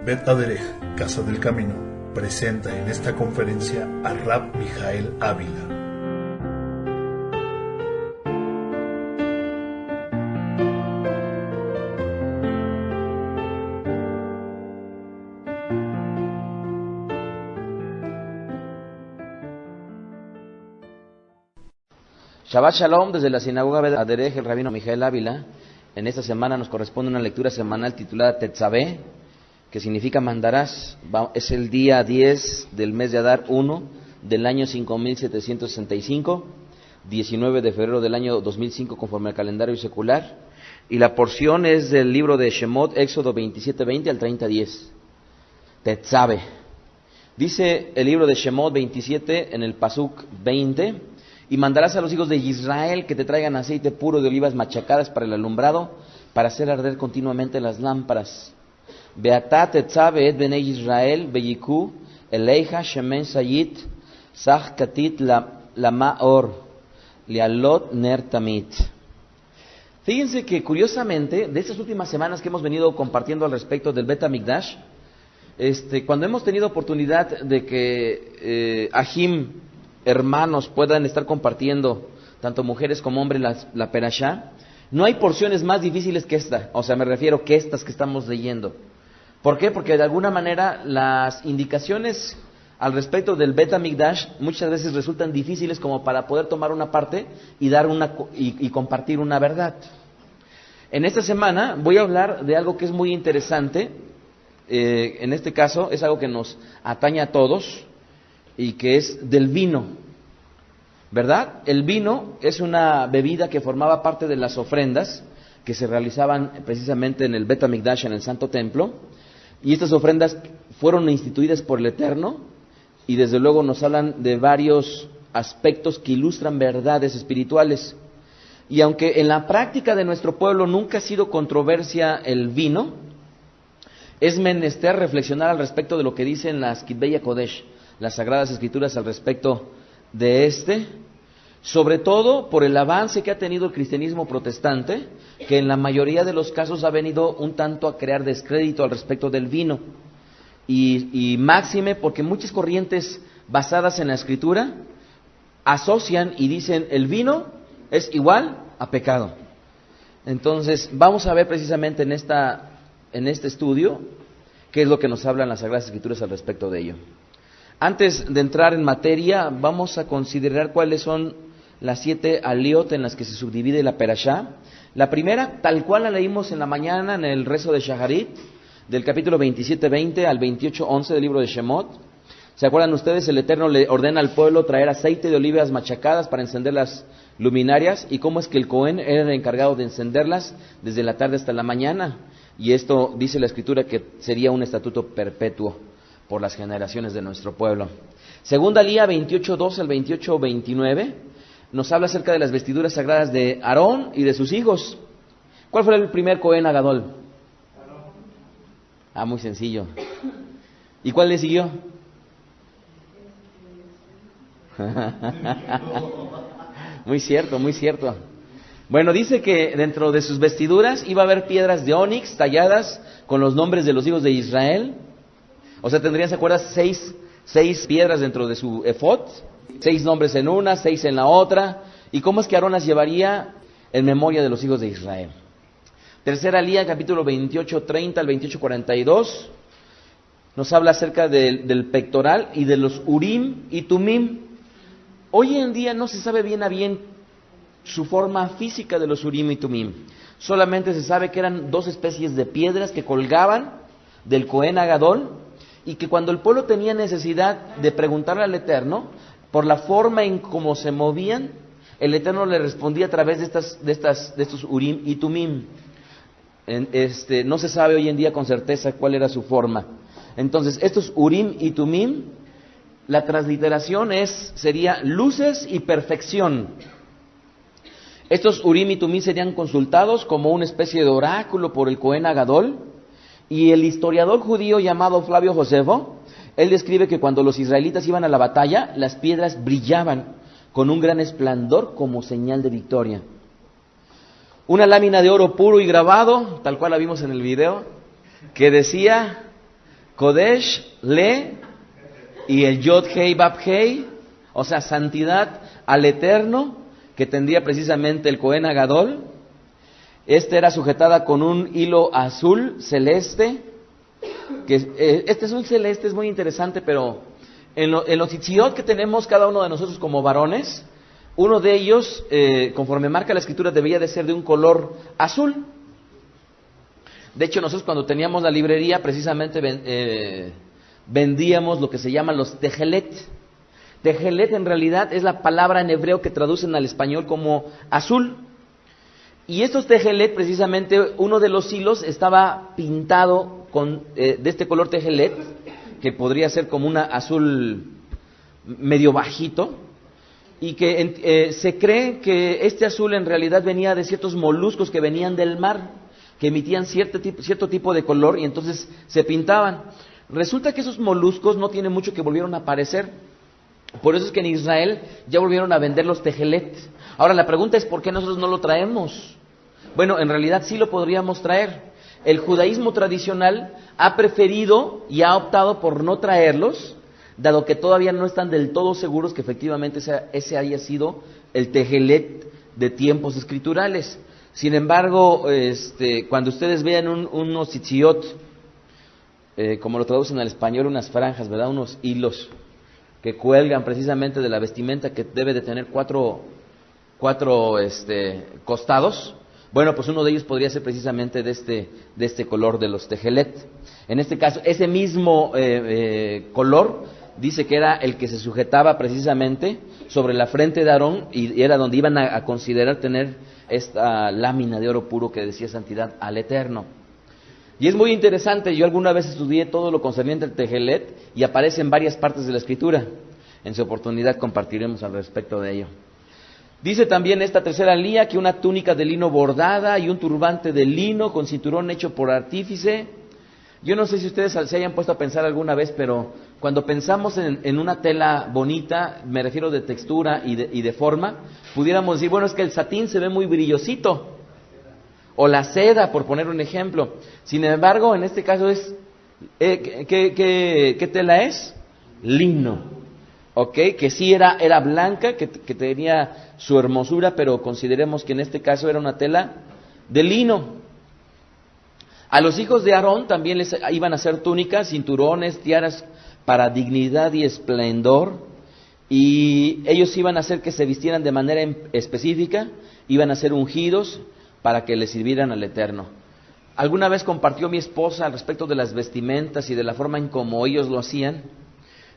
Bet Aderech, Casa del Camino, presenta en esta conferencia a Rab Mijael Ávila. Shabbat Shalom desde la sinagoga Bet Aderech, el rabino Mijael Ávila. En esta semana nos corresponde una lectura semanal titulada Tetzaveh, que significa mandarás. Es el día 10 del mes de Adar 1 del año 5765, 19 de febrero del año 2005 conforme al calendario secular. Y la porción es del libro de Shemot, Éxodo 27:20 al 30:10. Tetzaveh. Dice el libro de Shemot 27 en el Pasuk 20: y mandarás a los hijos de Israel que te traigan aceite puro de olivas machacadas para el alumbrado, para hacer arder continuamente las lámparas. Beatá tetzaveh et benei Israel beyiku eleija shemen sayit sach katit lama or lialot ner tamit. Fíjense que curiosamente, de estas últimas semanas que hemos venido compartiendo al respecto del Bet Hamikdash, cuando hemos tenido oportunidad de que hermanos puedan estar compartiendo, tanto mujeres como hombres, la Perashá, no hay porciones más difíciles que esta. O sea, me refiero que estas que estamos leyendo. ¿Por qué? Porque de alguna manera las indicaciones al respecto del Bet Hamikdash muchas veces resultan difíciles como para poder tomar una parte y dar y compartir una verdad. En esta semana voy a hablar de algo que es muy interesante. En este caso es algo que nos atañe a todos, y que es del vino, ¿verdad? El vino es una bebida que formaba parte de las ofrendas que se realizaban precisamente en el Bet Hamikdash, en el Santo Templo, y estas ofrendas fueron instituidas por el Eterno, y desde luego nos hablan de varios aspectos que ilustran verdades espirituales. Y aunque en la práctica de nuestro pueblo nunca ha sido controversia el vino, es menester reflexionar al respecto de lo que dicen las Kitbei Kodesh, las Sagradas Escrituras al respecto de sobre todo por el avance que ha tenido el cristianismo protestante, que en la mayoría de los casos ha venido un tanto a crear descrédito al respecto del vino, y máxime porque muchas corrientes basadas en la Escritura asocian y dicen el vino es igual a pecado. Entonces vamos a ver precisamente en este estudio qué es lo que nos hablan las Sagradas Escrituras al respecto de ello. Antes de entrar en materia, vamos a considerar cuáles son las 7 aliot en las que se subdivide la Perashá. La primera, tal cual la leímos en la mañana en el rezo de Shaharit, del capítulo 27:20 al 28:11 del libro de Shemot. ¿Se acuerdan ustedes? El Eterno le ordena al pueblo traer aceite de olivas machacadas para encender las luminarias, y cómo es que el Cohen era el encargado de encenderlas desde la tarde hasta la mañana. Y esto dice la Escritura que sería un estatuto perpetuo por las generaciones de nuestro pueblo. Segunda Lía 28:12 al 28:29 nos habla acerca de las vestiduras sagradas de Aarón y de sus hijos. ¿Cuál fue el primer Cohen Agadol? Muy sencillo. ¿Y cuál le siguió? Muy cierto, muy cierto. Bueno, dice que dentro de sus vestiduras iba a haber piedras de ónix talladas con los nombres de los hijos de Israel. O sea, tendrían, ¿se acuerdan? Seis piedras dentro de su efod, 6 nombres en una, 6 en la otra. ¿Y cómo es que Aarón las llevaría? En memoria de los hijos de Israel. Tercera Lía, capítulo 28:30 al 28:42, nos habla acerca del pectoral y de los Urim y Tumim. Hoy en día no se sabe bien a bien su forma física de los Urim y Tumim. Solamente se sabe que eran 2 especies de piedras que colgaban del Cohen Agadol, y que cuando el pueblo tenía necesidad de preguntarle al Eterno por la forma en cómo se movían, el Eterno le respondía a través de estos Urim y Tumim. No se sabe hoy en día con certeza cuál era su forma. Entonces, estos Urim y Tumim, la transliteración sería luces y perfección. Estos Urim y Tumim serían consultados como una especie de oráculo por el Cohen Agadol. Y el historiador judío llamado Flavio Josefo, él describe que cuando los israelitas iban a la batalla, las piedras brillaban con un gran esplendor como señal de victoria. Una lámina de oro puro y grabado, tal cual la vimos en el video, que decía Kodesh, Le y el Yod Hei Bab Hei, o sea, santidad al Eterno, que tendría precisamente el Cohen Agadol. Era sujetada con un hilo azul celeste, que este azul celeste es muy interesante, pero en los tzitziot que tenemos cada uno de nosotros como varones, uno de ellos, conforme marca la escritura, debía de ser de un color azul. De hecho, nosotros cuando teníamos la librería, precisamente vendíamos lo que se llaman los tejelet. Tejelet en realidad es la palabra en hebreo que traducen al español como azul. Y estos tejelet, precisamente, uno de los hilos estaba pintado de este color tejelet, que podría ser como un azul medio bajito, y que se cree que este azul en realidad venía de ciertos moluscos que venían del mar, que emitían cierto tipo de color, y entonces se pintaban. Resulta que esos moluscos no tiene mucho que volvieron a aparecer. Por eso es que en Israel ya volvieron a vender los tejelet. Ahora la pregunta es, ¿por qué nosotros no lo traemos? Bueno, en realidad sí lo podríamos traer. El judaísmo tradicional ha preferido y ha optado por no traerlos, dado que todavía no están del todo seguros que efectivamente ese haya sido el tejelet de tiempos escriturales. Sin embargo, cuando ustedes vean unos tzitziot, como lo traducen al español, unas franjas, ¿verdad? Unos hilos que cuelgan precisamente de la vestimenta, que debe de tener cuatro costados. Bueno, pues uno de ellos podría ser precisamente de este color de los tejelet. En este caso, ese mismo color dice que era el que se sujetaba precisamente sobre la frente de Aarón, y era donde iban a considerar tener esta lámina de oro puro que decía santidad al Eterno. Y es muy interesante, yo alguna vez estudié todo lo concerniente al tejelet y aparece en varias partes de la Escritura. En su oportunidad compartiremos al respecto de ello. Dice también esta tercera lía que una túnica de lino bordada y un turbante de lino con cinturón hecho por artífice. Yo no sé si ustedes se hayan puesto a pensar alguna vez, pero cuando pensamos en una tela bonita, me refiero de textura y de forma, pudiéramos decir, bueno, es que el satín se ve muy brillosito, o la seda, por poner un ejemplo. Sin embargo, en este caso es, ¿qué tela es? Lino, ¿ok? Que sí era blanca, que tenía su hermosura, pero consideremos que en este caso era una tela de lino. A los hijos de Aarón también les iban a hacer túnicas, cinturones, tiaras para dignidad y esplendor, y ellos iban a hacer que se vistieran de manera específica, iban a ser ungidos para que les sirvieran al Eterno. Alguna vez compartió mi esposa al respecto de las vestimentas y de la forma en cómo ellos lo hacían,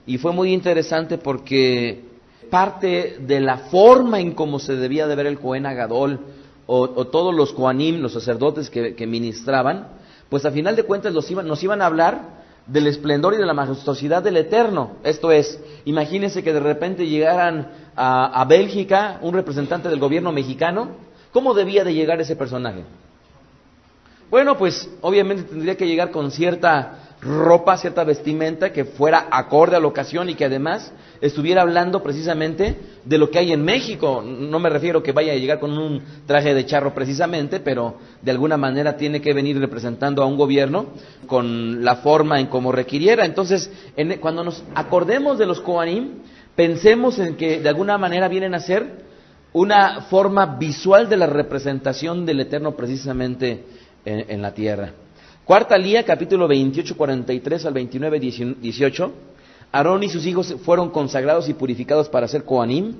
y fue muy interesante porque parte de la forma en cómo se debía de ver el Cohen Agadol o todos los Kohanim, los sacerdotes que ministraban, pues a final de cuentas nos iban a hablar del esplendor y de la majestuosidad del Eterno. Esto es, imagínense que de repente llegaran a Bélgica un representante del gobierno mexicano. ¿Cómo debía de llegar ese personaje? Bueno, pues obviamente tendría que llegar con cierta ropa, cierta vestimenta que fuera acorde a la ocasión y que además estuviera hablando precisamente de lo que hay en México. No me refiero que vaya a llegar con un traje de charro precisamente, pero de alguna manera tiene que venir representando a un gobierno con la forma en cómo requiriera. Entonces, cuando nos acordemos de los Kohanim, pensemos en que de alguna manera vienen a ser una forma visual de la representación del Eterno precisamente en la tierra. Cuarta lía, capítulo 28, 43 al 29, 18. Aarón y sus hijos fueron consagrados y purificados para ser Kohanim.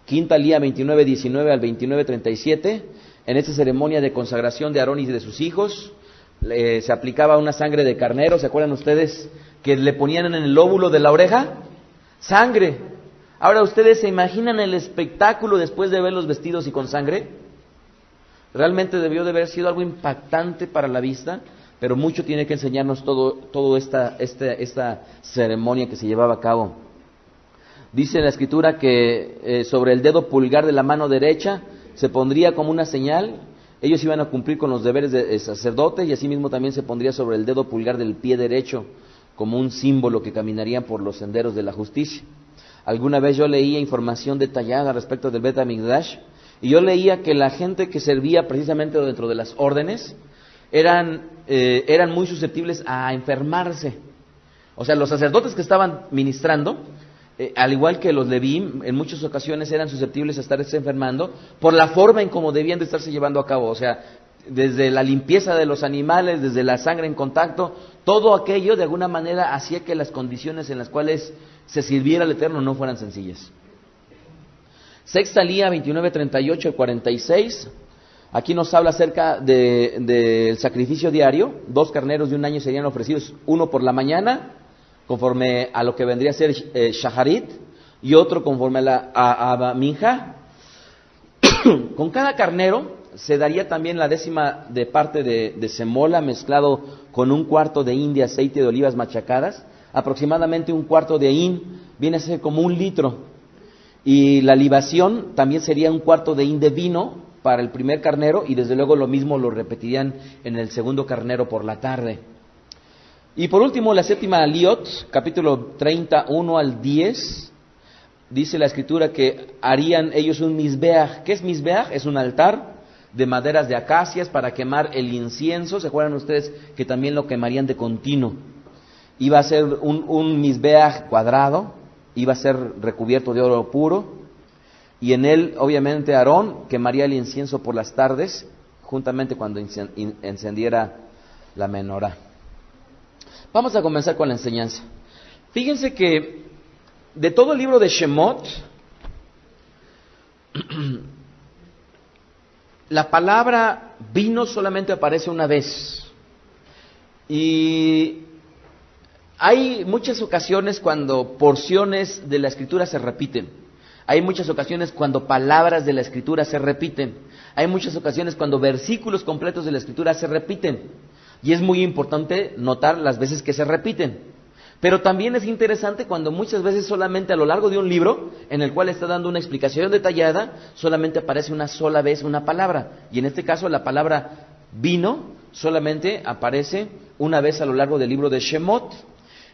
Quinta lía, 29, 19 al 29, 37. En esta ceremonia de consagración de Aarón y de sus hijos, se aplicaba una sangre de carnero. ¿Se acuerdan ustedes que le ponían en el lóbulo de la oreja? Sangre. Ahora, ¿ustedes se imaginan el espectáculo después de verlos vestidos y con sangre? Realmente debió de haber sido algo impactante para la vista, pero mucho tiene que enseñarnos todo esta ceremonia que se llevaba a cabo. Dice la Escritura que sobre el dedo pulgar de la mano derecha se pondría como una señal. Ellos iban a cumplir con los deberes de sacerdote, y asimismo también se pondría sobre el dedo pulgar del pie derecho como un símbolo que caminarían por los senderos de la justicia. Alguna vez yo leía información detallada respecto del Bet HaMikdash, y yo leía que la gente que servía precisamente dentro de las órdenes eran muy susceptibles a enfermarse. O sea, los sacerdotes que estaban ministrando, al igual que los leví, en muchas ocasiones eran susceptibles a estarse enfermando por la forma en cómo debían de estarse llevando a cabo. O sea, desde la limpieza de los animales, desde la sangre en contacto, todo aquello de alguna manera hacía que las condiciones en las cuales se sirviera al Eterno no fueran sencillas. Sexta Lía 29:38 al 46, aquí nos habla acerca del sacrificio diario. 2 carneros de un año serían ofrecidos, uno por la mañana, conforme a lo que vendría a ser Shaharit, y otro conforme a Minja. Con cada carnero se daría también la 10ª de parte de semola, mezclado con 1/4 de hin de aceite de olivas machacadas, aproximadamente 1/4 de hin, viene a ser como 1 litro. Y la libación también sería 1/4 de hin de vino para el primer carnero, y desde luego lo mismo lo repetirían en el segundo carnero por la tarde. Y por último, la 7ª Liot, capítulo 31 al 10, dice la Escritura que harían ellos un Mizbeach. ¿Qué es Mizbeach? Es un altar de maderas de acacias para quemar el incienso. ¿Se acuerdan ustedes que también lo quemarían de continuo? Iba a ser un Mizbeach cuadrado, iba a ser recubierto de oro puro, y en él obviamente Aarón quemaría el incienso por las tardes, juntamente cuando encendiera la menorá. Vamos a comenzar con la enseñanza. Fíjense que de todo el libro de Shemot, la palabra vino solamente aparece una vez. Y hay muchas ocasiones cuando porciones de la Escritura se repiten. Hay muchas ocasiones cuando palabras de la Escritura se repiten. Hay muchas ocasiones cuando versículos completos de la Escritura se repiten. Y es muy importante notar las veces que se repiten. Pero también es interesante cuando muchas veces solamente a lo largo de un libro, en el cual está dando una explicación detallada, solamente aparece una sola vez una palabra. Y en este caso la palabra vino solamente aparece una vez a lo largo del libro de Shemot.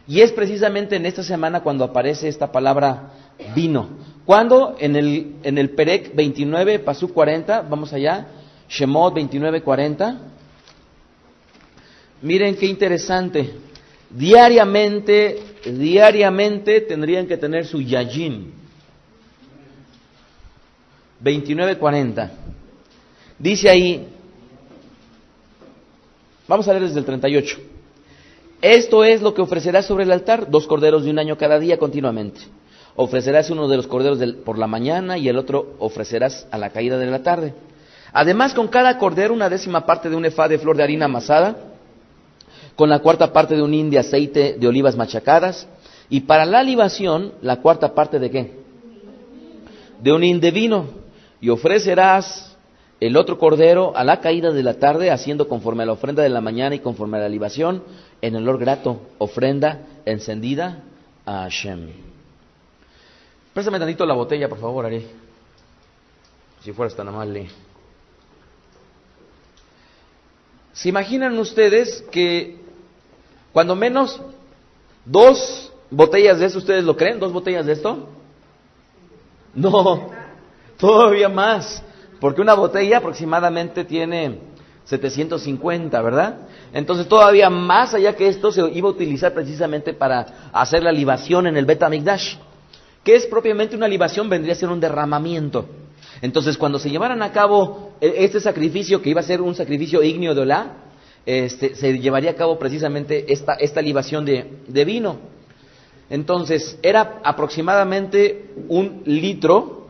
Y es precisamente en esta semana cuando aparece esta palabra vino. Cuando en el Perek 29, Pasuk 40, vamos allá, Shemot 29:40. Miren qué interesante. Diariamente tendrían que tener su yayin. 29:40. Dice ahí, vamos a leer desde el 38. Esto es lo que ofrecerás sobre el altar: 2 corderos de un año cada día continuamente. Ofrecerás uno de los corderos por la mañana y el otro ofrecerás a la caída de la tarde. Además, con cada cordero una 10ª parte de un efá de flor de harina amasada, con la 4ª parte de un hin de aceite de olivas machacadas, y para la libación, la 4ª parte ¿de qué? De un hin de vino. Y ofrecerás el otro cordero a la caída de la tarde, haciendo conforme a la ofrenda de la mañana y conforme a la libación, en olor grato, ofrenda encendida a Hashem. Préstame tantito la botella, por favor, Ari, si fueras tan amable. ¿Se imaginan ustedes que cuando menos 2 botellas de esto, ustedes lo creen? ¿2 botellas de esto? No, todavía más, porque una botella aproximadamente tiene 750, ¿verdad? Entonces todavía más allá que esto se iba a utilizar precisamente para hacer la libación en el Bet HaMikdash. ¿Qué es propiamente una libación? Vendría a ser un derramamiento. Entonces, cuando se llevaran a cabo este sacrificio, que iba a ser un sacrificio ígneo de Olá, se llevaría a cabo precisamente esta libación de vino. Entonces, era aproximadamente 1 litro,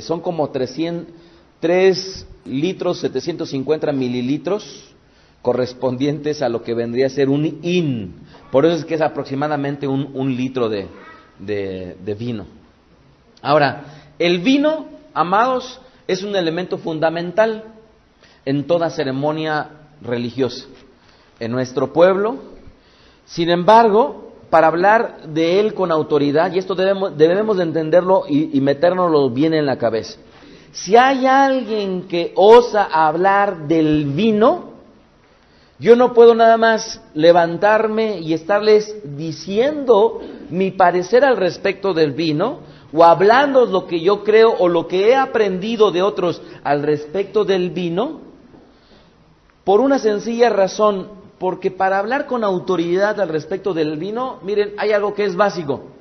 son como 3 litros 750 mililitros, correspondientes a lo que vendría a ser un hin. Por eso es que es aproximadamente un litro de vino. Ahora, el vino, amados, es un elemento fundamental en toda ceremonia religiosa en nuestro pueblo. Sin embargo, para hablar de él con autoridad, y esto debemos de entenderlo y metérnoslo bien en la cabeza. Si hay alguien que osa hablar del vino, yo no puedo nada más levantarme y estarles diciendo mi parecer al respecto del vino, o hablando lo que yo creo o lo que he aprendido de otros al respecto del vino, por una sencilla razón, Porque para hablar con autoridad al respecto del vino, miren, hay algo que es básico.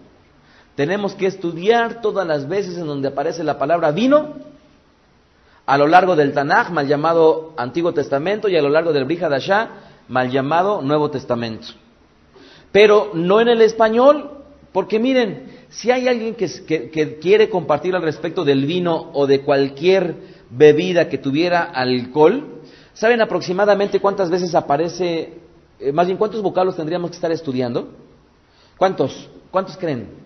Tenemos que estudiar todas las veces en donde aparece la palabra vino, a lo largo del Tanaj, mal llamado Antiguo Testamento, y a lo largo del Brit Hadashah, mal llamado Nuevo Testamento. Pero no en el español, porque miren, si hay alguien que quiere compartir al respecto del vino o de cualquier bebida que tuviera alcohol, ¿saben aproximadamente cuántas veces aparece, más bien cuántos vocablos tendríamos que estar estudiando? ¿Cuántos? ¿Cuántos creen?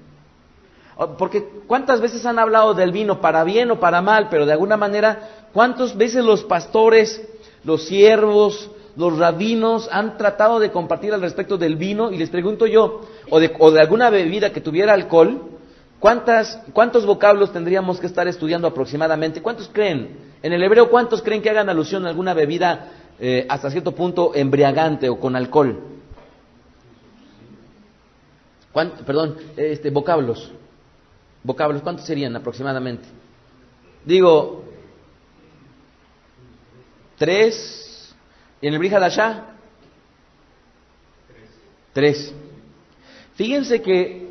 Porque ¿cuántas veces han hablado del vino para bien o para mal? Pero de alguna manera, ¿cuántas veces los pastores, los siervos, los rabinos han tratado de compartir al respecto del vino? Y les pregunto yo, o de alguna bebida que tuviera alcohol, ¿cuántos vocablos tendríamos que estar estudiando aproximadamente? ¿Cuántos creen? En el hebreo, ¿cuántos creen que hagan alusión a alguna bebida hasta cierto punto embriagante o con alcohol? Vocablos. Vocablos, ¿cuántos serían aproximadamente? Digo, 3. ¿Y en el Brit Hadashah? 3. Fíjense que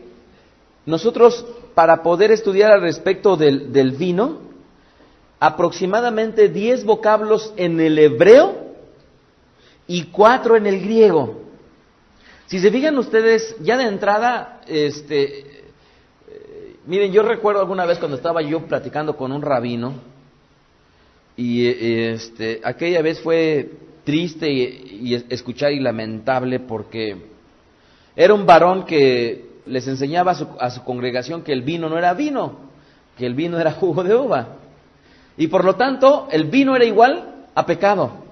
nosotros, para poder estudiar al respecto del vino, aproximadamente 10 vocablos en el hebreo y 4 en el griego. Si se fijan ustedes, ya de entrada, miren, yo recuerdo alguna vez cuando estaba yo platicando con un rabino, y aquella vez fue triste y escuchar y lamentable, porque era un varón que les enseñaba a su congregación que el vino no era vino, que el vino era jugo de uva, y por lo tanto el vino era igual a pecado.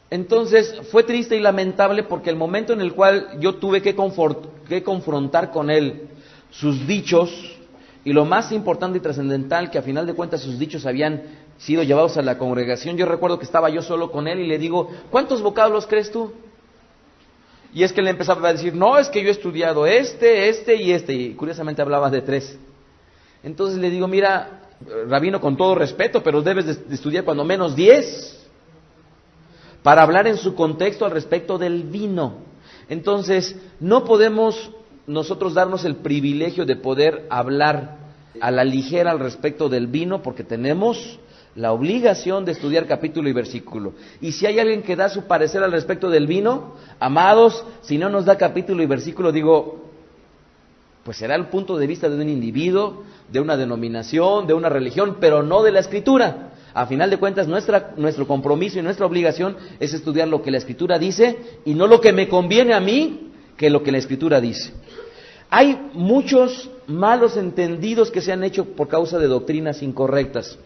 Entonces fue triste y lamentable, porque el momento en el cual yo tuve que confrontar con él sus dichos, y lo más importante y trascendental, que a final de cuentas sus dichos habían sido llevados a la congregación, yo recuerdo que estaba yo solo con él y le digo, ¿cuántos vocablos crees tú? Y es que él empezaba a decir, no, es que yo he estudiado y curiosamente hablaba de 3. Entonces le digo, mira, rabino, con todo respeto, pero debes de estudiar cuando menos 10 para hablar en su contexto al respecto del vino. Entonces, no podemos nosotros darnos el privilegio de poder hablar a la ligera al respecto del vino, porque tenemos la obligación de estudiar capítulo y versículo. Y si hay alguien que da su parecer al respecto del vino, amados, si no nos da capítulo y versículo, digo, pues será el punto de vista de un individuo, de una denominación, de una religión, pero no de la Escritura. A final de cuentas, nuestro compromiso y nuestra obligación es estudiar lo que la Escritura dice, y no lo que me conviene a mí, que lo que la Escritura dice. Hay muchos malos entendidos que se han hecho por causa de doctrinas incorrectas.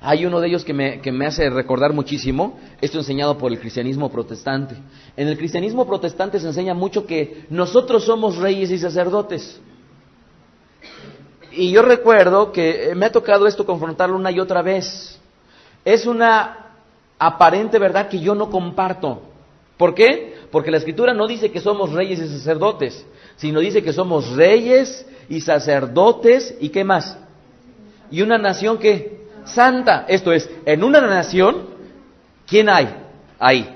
Hay uno de ellos que me hace recordar muchísimo, esto enseñado por el cristianismo protestante. En el cristianismo protestante se enseña mucho que nosotros somos reyes y sacerdotes. Y yo recuerdo que me ha tocado esto confrontarlo una y otra vez. Es una aparente verdad que yo no comparto. ¿Por qué? Porque la Escritura no dice que somos reyes y sacerdotes, sino dice que somos reyes y sacerdotes, ¿y qué más? Y una nación que santa. Esto es, en una nación, ¿quién hay? Hay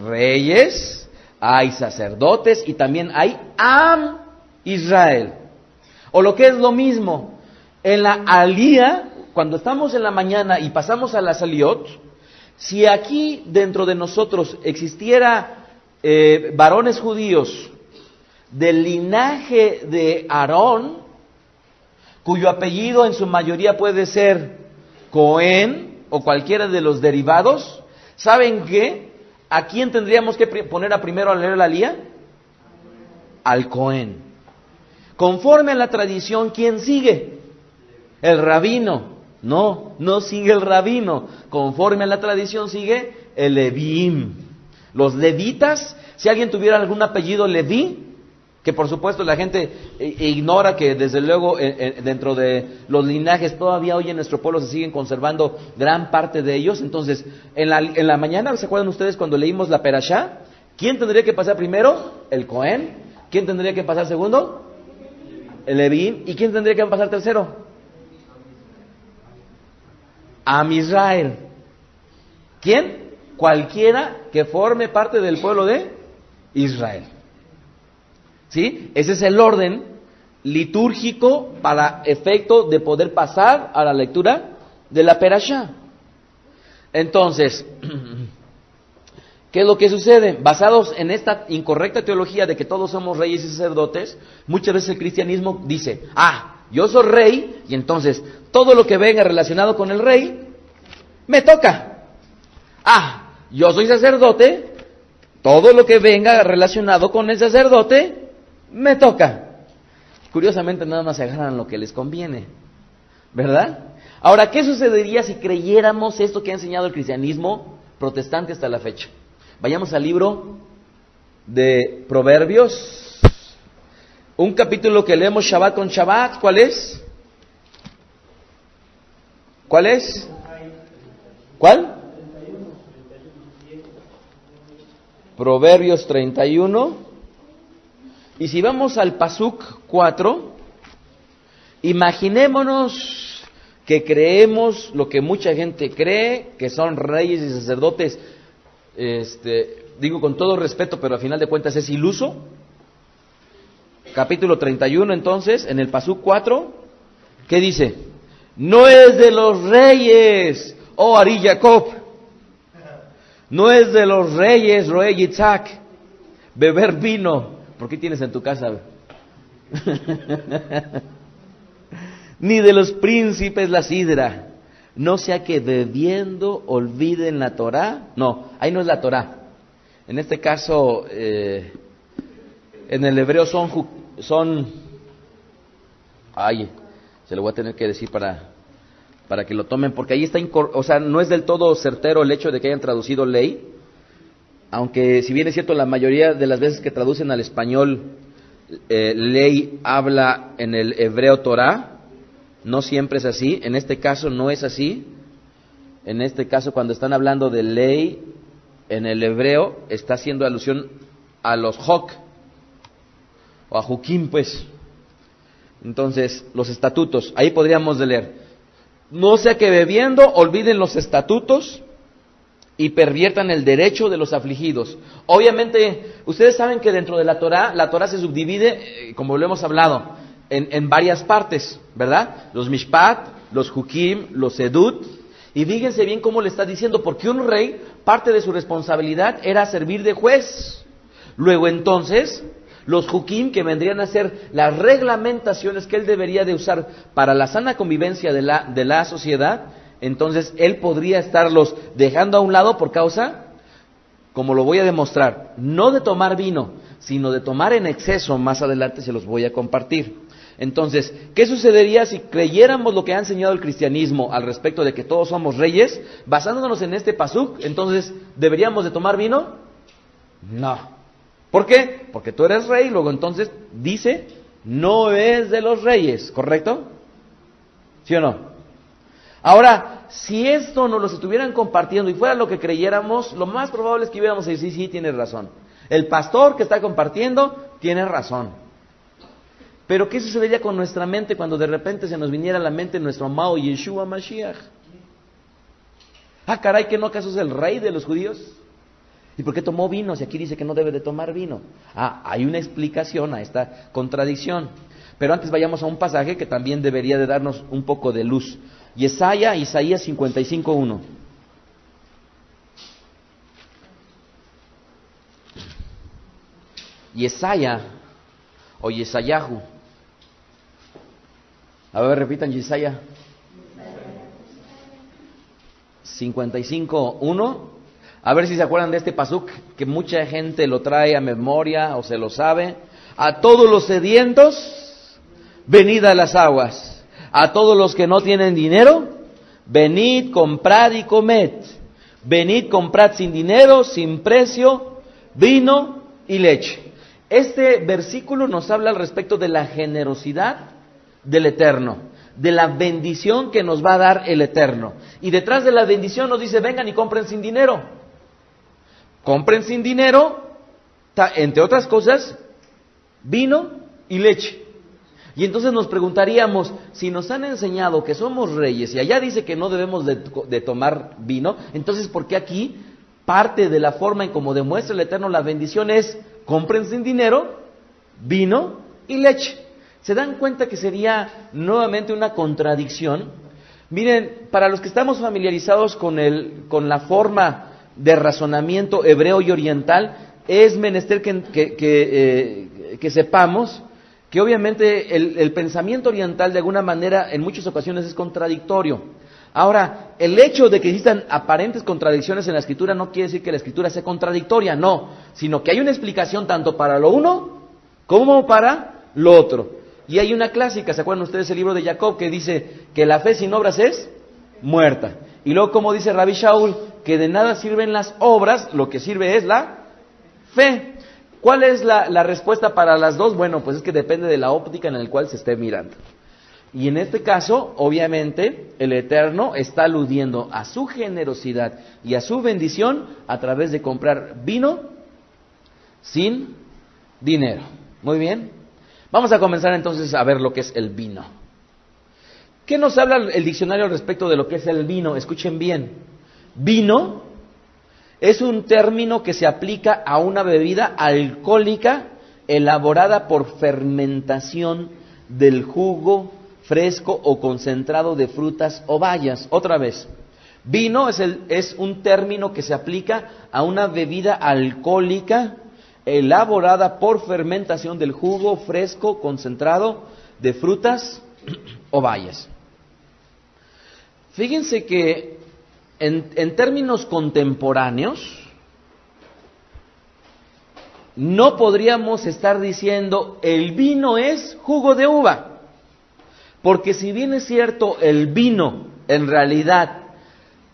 reyes, hay sacerdotes y también hay Am Israel. O lo que es lo mismo, en la alía, cuando estamos en la mañana y pasamos a la saliot, si aquí dentro de nosotros existiera varones judíos del linaje de Aarón, cuyo apellido en su mayoría puede ser Cohen o cualquiera de los derivados, ¿saben qué? ¿A quién tendríamos que poner a primero a leer la alía? Al Cohen. Conforme a la tradición, ¿quién sigue? El rabino. No sigue el rabino. Conforme a la tradición sigue el Levíim. Los levitas, si alguien tuviera algún apellido Leví, que por supuesto la gente ignora que desde luego dentro de los linajes todavía hoy en nuestro pueblo se siguen conservando gran parte de ellos. Entonces, en la mañana, ¿se acuerdan ustedes cuando leímos la Perashá? ¿Quién tendría que pasar primero? El Cohen. ¿Quién tendría que pasar segundo? El Leví. ¿Y quién tendría que pasar tercero? Am Israel. ¿Quién? cualquiera que forme parte del pueblo de Israel. ¿Sí? Ese es el orden litúrgico para efecto de poder pasar a la lectura de la Perashá. Entonces, ¿qué es lo que sucede? Basados en esta incorrecta teología de que todos somos reyes y sacerdotes, muchas veces el cristianismo dice, yo soy rey, y entonces todo lo que venga relacionado con el rey, me toca. Yo soy sacerdote, todo lo que venga relacionado con el sacerdote, me toca. Curiosamente nada más se agarran lo que les conviene, ¿verdad? Ahora, ¿qué sucedería si creyéramos esto que ha enseñado el cristianismo protestante hasta la fecha? Vayamos al libro de Proverbios, un capítulo que leemos Shabbat con Shabbat. ¿Cuál es? ¿Cuál es? ¿Cuál? Proverbios 31. Y si vamos al Pasuk 4, imaginémonos que creemos lo que mucha gente cree, que son reyes y sacerdotes, digo con todo respeto, pero al final de cuentas es iluso. Capítulo 31, entonces, en el Pasuk 4, ¿qué dice? No es de los reyes, oh Ari Jacob, no es de los reyes, Roe Yitzhak, beber vino. ¿Por qué tienes en tu casa? Ni de los príncipes la sidra, no sea que bebiendo olviden la Torá. No, ahí no es la Torá. En este caso, en el hebreo son, se lo voy a tener que decir para que lo tomen, porque ahí está, no es del todo certero el hecho de que hayan traducido ley, aunque si bien es cierto la mayoría de las veces que traducen al español ley habla en el hebreo Torá, no siempre es así. En este caso no es así. En este caso, cuando están hablando de ley en el hebreo, está haciendo alusión a los Hok o a Jukim, pues. Entonces, los estatutos, ahí podríamos leer: no sea que bebiendo olviden los estatutos y perviertan el derecho de los afligidos. Obviamente, ustedes saben que dentro de la Torá se subdivide, como lo hemos hablado, en varias partes, ¿verdad? Los Mishpat, los Jukim, los Edut. Y fíjense bien cómo le está diciendo, porque un rey, parte de su responsabilidad era servir de juez. Luego entonces, los Jukim, que vendrían a ser las reglamentaciones que él debería de usar para la sana convivencia de la sociedad, entonces él podría estarlos dejando a un lado por causa, como lo voy a demostrar, no de tomar vino, sino de tomar en exceso. Más adelante se los voy a compartir. Entonces, ¿qué sucedería si creyéramos lo que ha enseñado el cristianismo al respecto de que todos somos reyes? Basándonos en este pasuk, entonces, ¿deberíamos de tomar vino? No. ¿Por qué? Porque tú eres rey, luego entonces dice, no es de los reyes, ¿correcto? ¿Sí o no? Ahora, si esto nos lo estuvieran compartiendo y fuera lo que creyéramos, lo más probable es que íbamos a decir, sí, tienes razón. El pastor que está compartiendo tiene razón. Pero ¿qué sucedería con nuestra mente cuando de repente se nos viniera a la mente nuestro amado Yeshua Mashiach? Caray, ¿que no acaso es el rey de los judíos? ¿Y por qué tomó vino si aquí dice que no debe de tomar vino? Hay una explicación a esta contradicción. Pero antes vayamos a un pasaje que también debería de darnos un poco de luz. Isaías 55:1. Yesaya o Yesayahu. A ver, repitan Yesaya 55:1. A ver si se acuerdan de este pasuk, que mucha gente lo trae a memoria o se lo sabe. A todos los sedientos, venid a las aguas. A todos los que no tienen dinero, venid, comprad y comed. Venid, comprad sin dinero, sin precio, vino y leche. Este versículo nos habla al respecto de la generosidad del Eterno, de la bendición que nos va a dar el Eterno. Y detrás de la bendición nos dice, vengan y compren sin dinero. Compren sin dinero, entre otras cosas, vino y leche. Y entonces nos preguntaríamos, si nos han enseñado que somos reyes y allá dice que no debemos de tomar vino, entonces ¿por qué aquí parte de la forma en cómo demuestra el Eterno la bendición es: compren sin dinero vino y leche. ¿Se dan cuenta que sería nuevamente una contradicción? Miren, para los que estamos familiarizados con la forma de razonamiento hebreo y oriental, es menester que sepamos que obviamente el pensamiento oriental de alguna manera en muchas ocasiones es contradictorio. Ahora, el hecho de que existan aparentes contradicciones en la Escritura no quiere decir que la Escritura sea contradictoria, no, sino que hay una explicación tanto para lo uno como para lo otro. Y hay una clásica, ¿se acuerdan ustedes el libro de Jacob que dice que la fe sin obras es muerta? Y luego, como dice Rabbi Shaul, que de nada sirven las obras, lo que sirve es la fe. ¿Cuál es la respuesta para las dos? Bueno, pues es que depende de la óptica en la cual se esté mirando. Y en este caso, obviamente, el Eterno está aludiendo a su generosidad y a su bendición a través de comprar vino sin dinero. Muy bien. Vamos a comenzar entonces a ver lo que es el vino. ¿Qué nos habla el diccionario respecto de lo que es el vino? Escuchen bien. Vino es un término que se aplica a una bebida alcohólica elaborada por fermentación del jugo fresco o concentrado de frutas o bayas. Otra vez, vino es un término que se aplica a una bebida alcohólica elaborada por fermentación del jugo fresco concentrado de frutas o bayas. Fíjense que en términos contemporáneos no podríamos estar diciendo el vino es jugo de uva, porque si bien es cierto el vino en realidad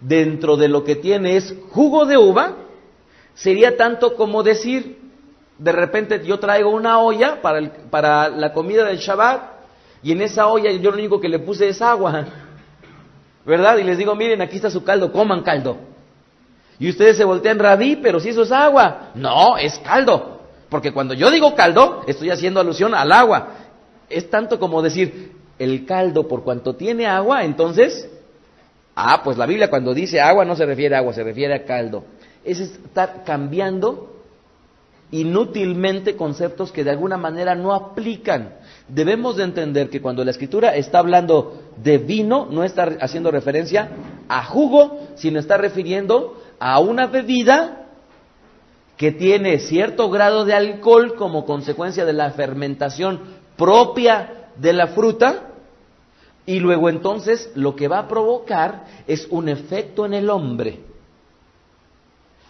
dentro de lo que tiene es jugo de uva, sería tanto como decir de repente yo traigo una olla para la comida del Shabbat y en esa olla yo lo único que le puse es agua, ¿verdad? Y les digo, miren, aquí está su caldo, coman caldo. Y ustedes se voltean, Rabí, pero si eso es agua. No, es caldo. Porque cuando yo digo caldo, estoy haciendo alusión al agua. Es tanto como decir, el caldo por cuanto tiene agua, entonces, pues la Biblia cuando dice agua no se refiere a agua, se refiere a caldo. Es estar cambiando inútilmente conceptos que de alguna manera no aplican. Debemos de entender que cuando la Escritura está hablando de vino, no está haciendo referencia a jugo, sino está refiriendo a una bebida que tiene cierto grado de alcohol como consecuencia de la fermentación propia de la fruta, y luego entonces lo que va a provocar es un efecto en el hombre.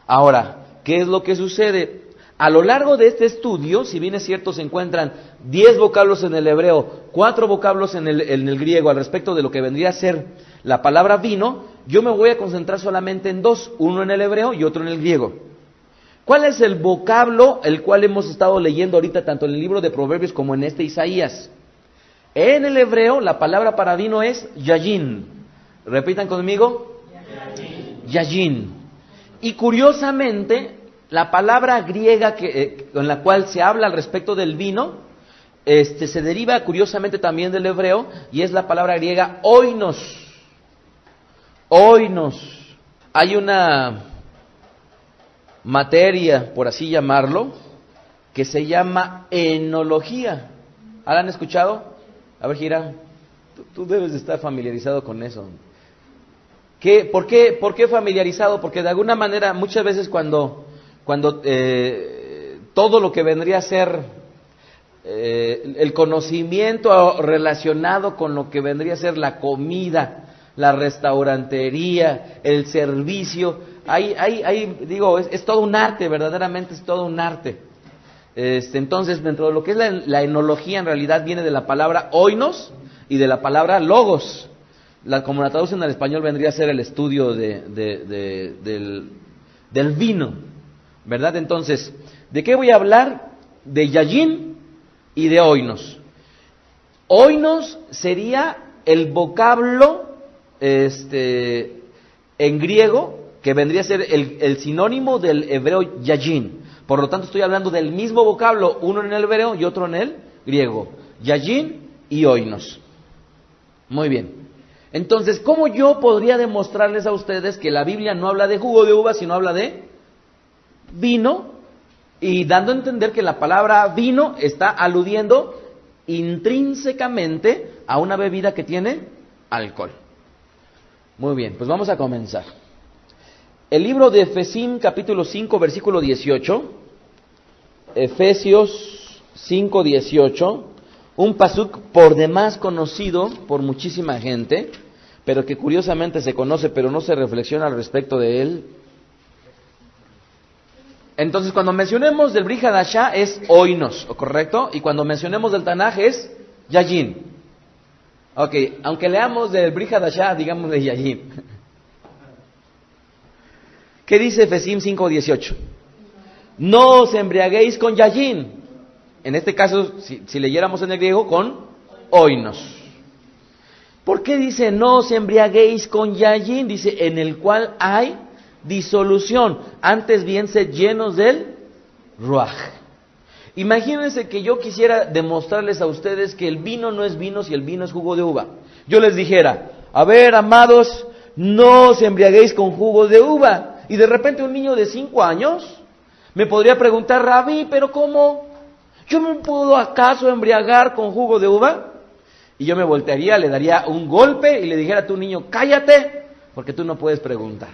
Ahora, ¿qué es lo que sucede? A lo largo de este estudio, si bien es cierto, se encuentran 10 vocablos en el hebreo, 4 vocablos en el griego al respecto de lo que vendría a ser la palabra vino, yo me voy a concentrar solamente en 2, uno en el hebreo y otro en el griego. ¿Cuál es el vocablo el cual hemos estado leyendo ahorita tanto en el libro de Proverbios como en este Isaías? En el hebreo la palabra para vino es yayin. Repitan conmigo. Yayin. Y curiosamente, la palabra griega con la cual se habla al respecto del vino, se deriva curiosamente también del hebreo, y es la palabra griega oinos. Oinos. Hay una materia, por así llamarlo, que se llama enología. ¿La han escuchado? A ver, Gira, tú debes de estar familiarizado con eso. ¿Por qué familiarizado? Porque de alguna manera, muchas veces cuando todo lo que vendría a ser el conocimiento relacionado con lo que vendría a ser la comida, la restaurantería, el servicio, es todo un arte, verdaderamente es todo un arte. Entonces, dentro de lo que es la enología, en realidad viene de la palabra oinos y de la palabra logos. Como la traducen al español vendría a ser el estudio del vino, ¿verdad? Entonces, ¿de qué voy a hablar? De yayin y de oinos. Oinos sería el vocablo en griego que vendría a ser el sinónimo del hebreo yayin. Por lo tanto, estoy hablando del mismo vocablo, uno en el hebreo y otro en el griego. Yayin y oinos. Muy bien. Entonces, ¿cómo yo podría demostrarles a ustedes que la Biblia no habla de jugo de uva, sino habla de vino, y dando a entender que la palabra vino está aludiendo intrínsecamente a una bebida que tiene alcohol. Muy bien, pues vamos a comenzar. El libro de Efesín, capítulo 5, versículo 18. Efesios 5, 18. Un pasuk por demás conocido por muchísima gente, pero que curiosamente se conoce, pero no se reflexiona al respecto de él. Entonces, cuando mencionemos del Brit Hadashah es oinos, ¿correcto? Y cuando mencionemos del Tanaj es yayin. Ok, aunque leamos del Brit Hadashah, digamos de yayin. ¿Qué dice Efesín 5:18? No os embriaguéis con yayin. En este caso, si leyéramos en el griego, con oinos. ¿Por qué dice no os embriaguéis con yayin? Dice, en el cual hay disolución. Antes bien, sed llenos del ruaj. Imagínense que yo quisiera demostrarles a ustedes que el vino no es vino si el vino es jugo de uva. Yo les dijera, a ver, amados, no os embriaguéis con jugo de uva. Y de repente un niño de 5 años me podría preguntar, Rabí, ¿pero cómo? ¿Yo me puedo acaso embriagar con jugo de uva? Y yo me voltearía, le daría un golpe y le dijera a tu niño, cállate, porque tú no puedes preguntar.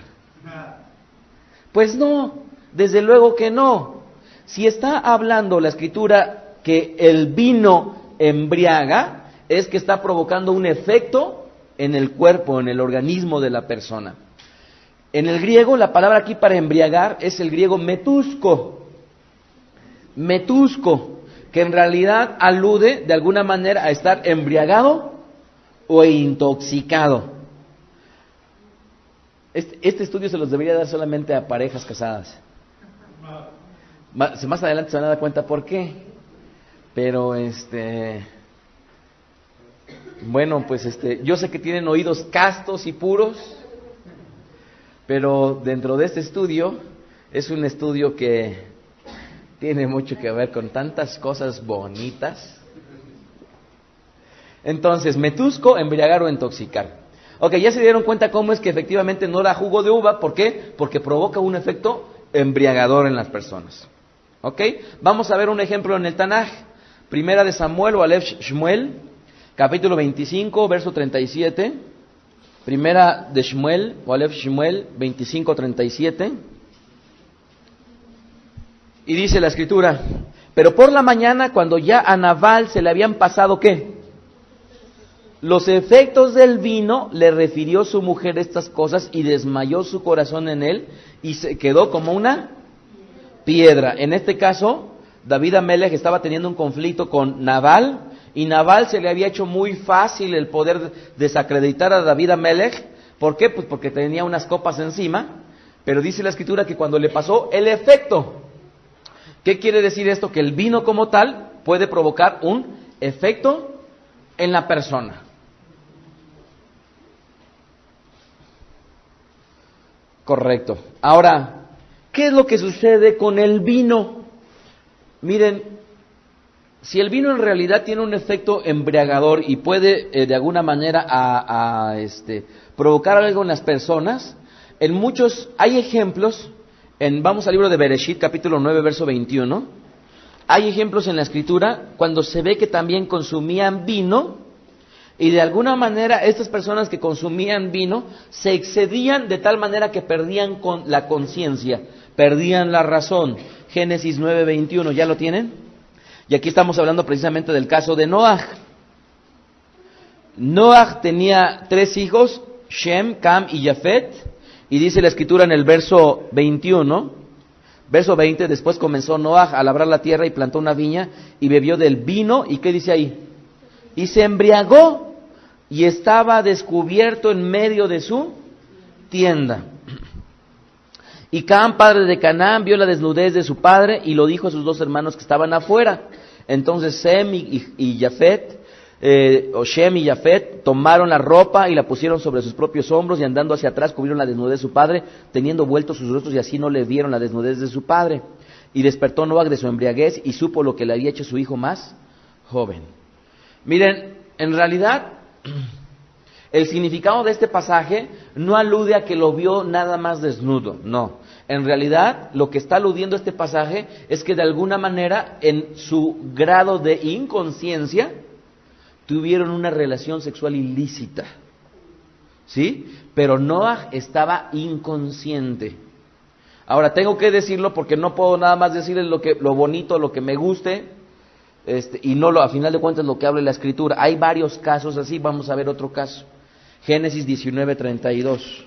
Pues no, desde luego que no. Si está hablando la Escritura que el vino embriaga, es que está provocando un efecto en el cuerpo, en el organismo de la persona. En el griego, la palabra aquí para embriagar es el griego metusko. Metusko, que en realidad alude de alguna manera a estar embriagado o intoxicado. Este estudio se los debería dar solamente a parejas casadas. Más adelante se van a dar cuenta por qué. Pero bueno, pues yo sé que tienen oídos castos y puros, pero dentro de este estudio es un estudio que tiene mucho que ver con tantas cosas bonitas. Entonces, metusco, embriagar o intoxicar. Ok, ya se dieron cuenta cómo es que efectivamente no da jugo de uva. ¿Por qué? Porque provoca un efecto embriagador en las personas. Ok, vamos a ver un ejemplo en el Tanaj. Primera de Samuel o Aleph Shmuel, capítulo 25, verso 37. Primera de Shmuel o Aleph Shmuel 25, 37. Y dice la Escritura, pero por la mañana, cuando ya a Nabal se le habían pasado, ¿qué? Los efectos del vino, le refirió su mujer estas cosas y desmayó su corazón en él y se quedó como una piedra. En este caso, David Amelech estaba teniendo un conflicto con Nabal y Nabal se le había hecho muy fácil el poder desacreditar a David Amelech. ¿Por qué? Pues porque tenía unas copas encima, pero dice la Escritura que cuando le pasó el efecto. ¿Qué quiere decir esto? Que el vino como tal puede provocar un efecto en la persona. Correcto. Ahora, ¿qué es lo que sucede con el vino? Miren, si el vino en realidad tiene un efecto embriagador y puede de alguna manera provocar algo en las personas, en muchos hay ejemplos. Vamos al libro de Bereshit, capítulo 9, verso 21. Hay ejemplos en la Escritura cuando se ve que también consumían vino y de alguna manera estas personas que consumían vino se excedían de tal manera que perdían la conciencia, perdían la razón. Génesis 9, 21, ¿ya lo tienen? Y aquí estamos hablando precisamente del caso de Noaj. Noaj tenía 3 hijos, Shem, Cam y Jafet. Y dice la Escritura en el verso 21, verso 20, después comenzó Noaj a labrar la tierra y plantó una viña y bebió del vino. ¿Y qué dice ahí? Y se embriagó y estaba descubierto en medio de su tienda. Y Cam, padre de Canaán, vio la desnudez de su padre y lo dijo a sus 2 hermanos que estaban afuera. Entonces Sem y Jafet, Shem y Jafet tomaron la ropa y la pusieron sobre sus propios hombros y andando hacia atrás cubrieron la desnudez de su padre, teniendo vueltos sus rostros y así no le vieron la desnudez de su padre. Y despertó Noach de su embriaguez y supo lo que le había hecho su hijo más joven. Miren, en realidad el significado de este pasaje no alude a que lo vio nada más desnudo, no. En realidad, lo que está aludiendo este pasaje es que de alguna manera, en su grado de inconsciencia, tuvieron una relación sexual ilícita. ¿Sí? Pero Noaj estaba inconsciente. Ahora, tengo que decirlo porque no puedo nada más decirles lo bonito, lo que me guste, y no a final de cuentas lo que habla la Escritura. Hay varios casos así, vamos a ver otro caso. Génesis 19:32.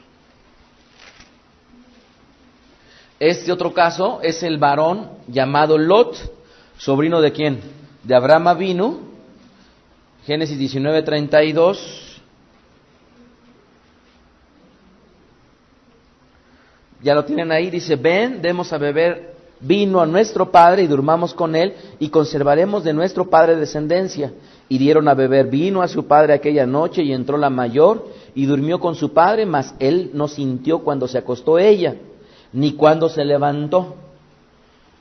Este otro caso es el varón llamado Lot, sobrino de ¿quién? De Abraham Avinu. Génesis 19:32. Ya lo tienen ahí, dice: ven, demos a beber vino a nuestro padre y durmamos con él y conservaremos de nuestro padre descendencia. Y dieron a beber vino a su padre aquella noche y entró la mayor y durmió con su padre, mas él no sintió cuando se acostó ella, ni cuando se levantó.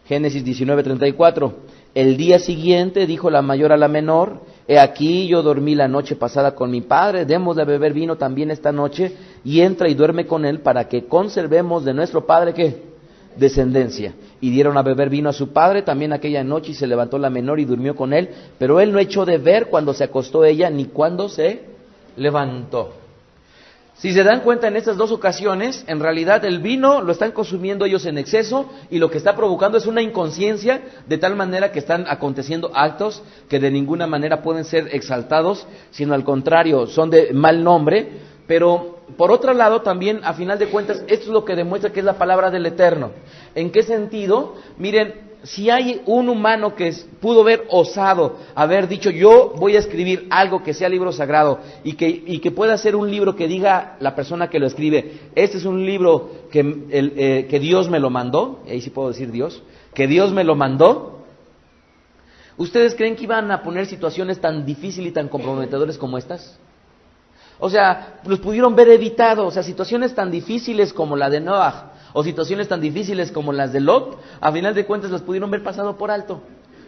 Génesis 19:34. El día siguiente dijo la mayor a la menor: he aquí yo dormí la noche pasada con mi padre, demos de beber vino también esta noche, y entra y duerme con él para que conservemos de nuestro padre ¿qué? Descendencia. Y dieron a beber vino a su padre también aquella noche, y se levantó la menor y durmió con él, pero él no echó de ver cuando se acostó ella, ni cuando se levantó. Si se dan cuenta, en estas dos ocasiones, en realidad el vino lo están consumiendo ellos en exceso, y lo que está provocando es una inconsciencia, de tal manera que están aconteciendo actos que de ninguna manera pueden ser exaltados, sino al contrario, son de mal nombre. Pero por otro lado también, a final de cuentas, esto es lo que demuestra que es la palabra del Eterno. ¿En qué sentido? Miren, si hay un humano que pudo haber osado, haber dicho: yo voy a escribir algo que sea libro sagrado, y que pueda ser un libro que diga la persona que lo escribe: este es un libro que Dios me lo mandó, ahí sí puedo decir Dios, que Dios me lo mandó. ¿Ustedes creen que iban a poner situaciones tan difíciles y tan comprometedoras como estas? O sea, los pudieron ver evitado. O sea, situaciones tan difíciles como la de Noah, o situaciones tan difíciles como las de Lot, a final de cuentas las pudieron ver pasado por alto.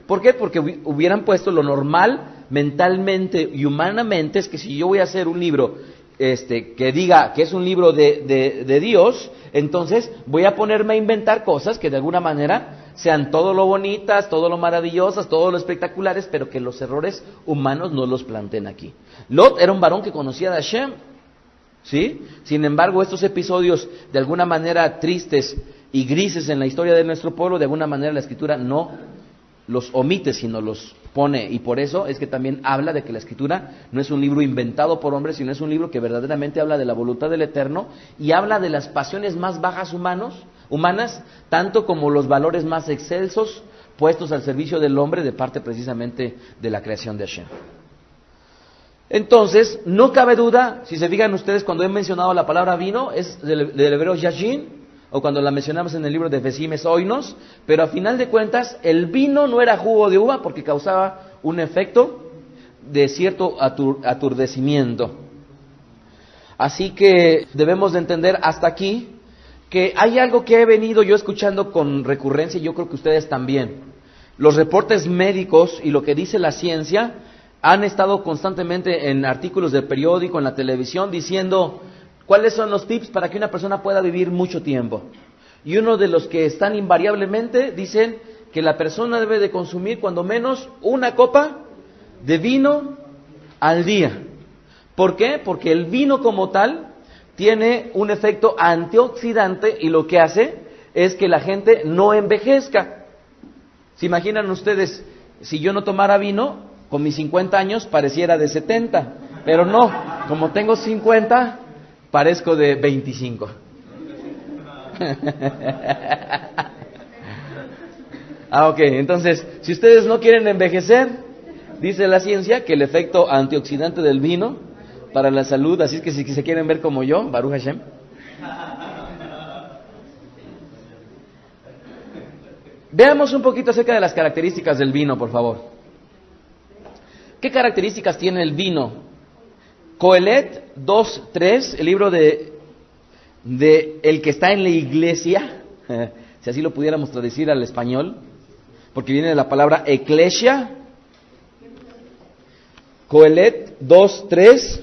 ¿Por qué? Porque hubieran puesto lo normal, mentalmente y humanamente, es que si yo voy a hacer un libro que diga que es un libro de Dios, entonces voy a ponerme a inventar cosas que de alguna manera sean todo lo bonitas, todo lo maravillosas, todo lo espectaculares, pero que los errores humanos no los planteen aquí. Lot era un varón que conocía de Hashem, ¿sí? Sin embargo, estos episodios de alguna manera tristes y grises en la historia de nuestro pueblo, de alguna manera la Escritura no los omite, sino los pone, y por eso es que también habla de que la Escritura no es un libro inventado por hombres, sino es un libro que verdaderamente habla de la voluntad del Eterno, y habla de las pasiones más bajas humanas, tanto como los valores más excelsos puestos al servicio del hombre de parte precisamente de la creación de Hashem. Entonces, no cabe duda, si se fijan ustedes, cuando he mencionado la palabra vino, es del hebreo yashin, o cuando la mencionamos en el libro de Vesimes Oinos, pero a final de cuentas, el vino no era jugo de uva porque causaba un efecto de cierto aturdecimiento. Así que debemos de entender hasta aquí que hay algo que he venido yo escuchando con recurrencia, y yo creo que ustedes también. Los reportes médicos y lo que dice la ciencia han estado constantemente en artículos de periódico, en la televisión, diciendo cuáles son los tips para que una persona pueda vivir mucho tiempo. Y uno de los que están invariablemente dicen que la persona debe de consumir cuando menos una copa de vino al día. ¿Por qué? Porque el vino como tal tiene un efecto antioxidante, y lo que hace es que la gente no envejezca. ¿Se imaginan ustedes, si yo no tomara vino, con mis 50 años pareciera de 70? Pero no, como tengo 50, parezco de 25. Ok, entonces, si ustedes no quieren envejecer, dice la ciencia que el efecto antioxidante del vino para la salud, así es que si se quieren ver como yo, Baruch Hashem. Veamos un poquito acerca de las características del vino, por favor. ¿Qué características tiene el vino? Coelet 2:3, el libro de el que está en la iglesia, si así lo pudiéramos traducir al español, porque viene de la palabra eclesia. Coelet 2:3,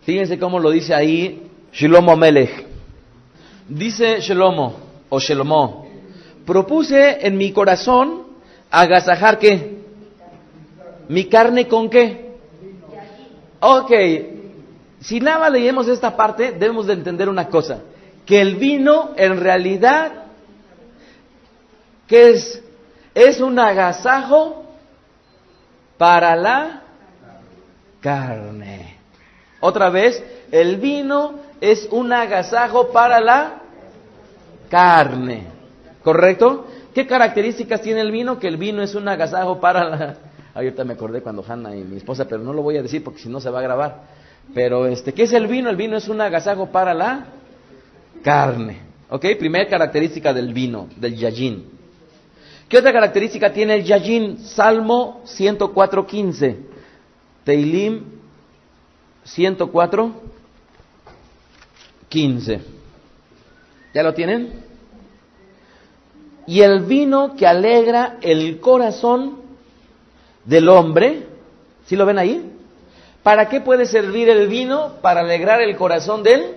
fíjense cómo lo dice ahí Shlomo Melech. Dice Shlomo: o Shelomó. Propuse en mi corazón agasajar ¿qué? Mi carne con qué. Ok, si nada más leemos esta parte, debemos de entender una cosa, que el vino en realidad, ¿qué es? Es un agasajo para la carne. Otra vez, el vino es un agasajo para la carne. ¿Correcto? ¿Qué características tiene el vino? Que el vino es un agasajo para la... Ahorita me acordé cuando Hanna y mi esposa, pero no lo voy a decir porque si no se va a grabar. Pero ¿qué es el vino? El vino es un agasajo para la carne. ¿Ok? Primera característica del vino, del yayin. ¿Qué otra característica tiene el yayin? Salmo 104:15. Teilim 104:15. ¿Ya lo tienen? Y el vino que alegra el corazón del hombre, ¿sí lo ven ahí? ¿Para qué puede servir el vino? Para alegrar el corazón del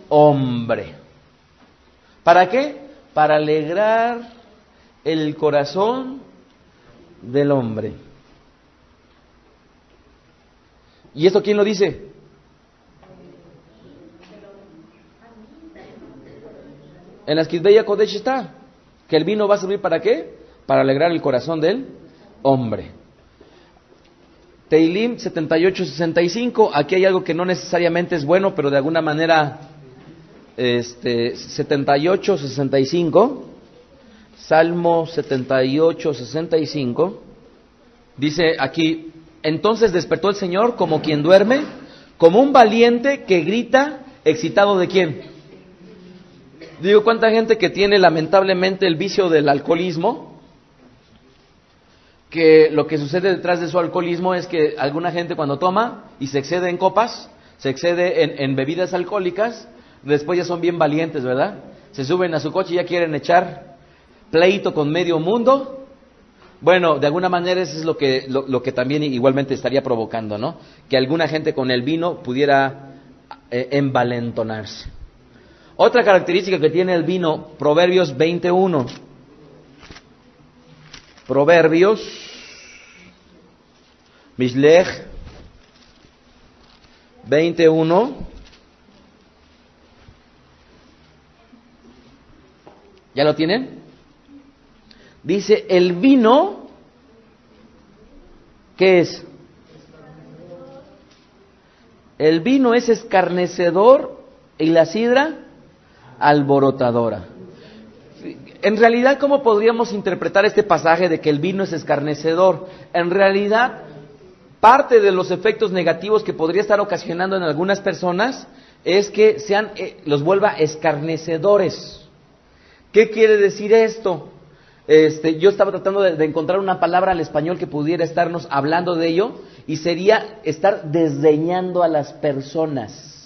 hombre. ¿Para qué? Para alegrar el corazón del hombre. ¿Y esto quién lo dice? En la Skidbeya Kodesh está. ¿Que el vino va a servir para qué? Para alegrar el corazón del hombre. Teilim 78:65. Aquí hay algo que no necesariamente es bueno, pero de alguna manera 78:65. Salmo 78:65. Dice aquí: entonces despertó el Señor como quien duerme, como un valiente que grita, excitado ¿de quién? Digo, ¿cuánta gente que tiene lamentablemente el vicio del alcoholismo? Que lo que sucede detrás de su alcoholismo es que alguna gente cuando toma y se excede en copas, se excede en bebidas alcohólicas, después ya son bien valientes, ¿verdad? Se suben a su coche y ya quieren echar pleito con medio mundo. Bueno, de alguna manera eso es lo que también igualmente estaría provocando, ¿no? Que alguna gente con el vino pudiera envalentonarse. Otra característica que tiene el vino, Proverbios 21. Proverbios, Mishlech 21. ¿Ya lo tienen? Dice, el vino, ¿qué es? El vino es escarnecedor y la sidra alborotadora. En realidad, ¿cómo podríamos interpretar este pasaje de que el vino es escarnecedor? En realidad, parte de los efectos negativos que podría estar ocasionando en algunas personas es que los vuelva escarnecedores. ¿Qué quiere decir esto? Yo estaba tratando de encontrar una palabra al español que pudiera estarnos hablando de ello, y sería estar desdeñando a las personas.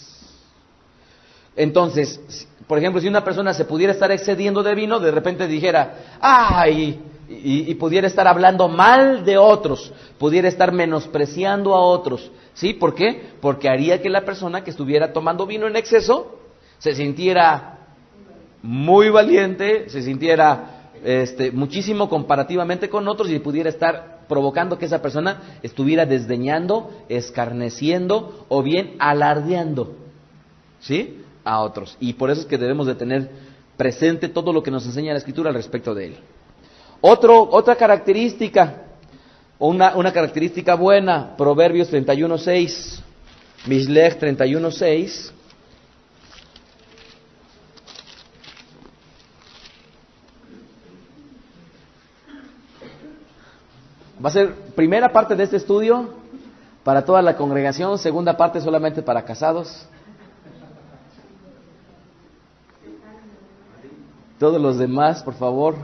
Entonces, por ejemplo, si una persona se pudiera estar excediendo de vino, de repente dijera, ¡ay! Y pudiera estar hablando mal de otros, pudiera estar menospreciando a otros. ¿Sí? ¿Por qué? Porque haría que la persona que estuviera tomando vino en exceso se sintiera muy valiente, se sintiera muchísimo comparativamente con otros, y pudiera estar provocando que esa persona estuviera desdeñando, escarneciendo o bien alardeando, ¿sí?, a otros. Y por eso es que debemos de tener presente todo lo que nos enseña la Escritura al respecto de él. Otra característica, una característica buena, Proverbios 31:6, Mishlech 31:6. Va a ser primera parte de este estudio para toda la congregación, segunda parte solamente para casados. Todos los demás, por favor.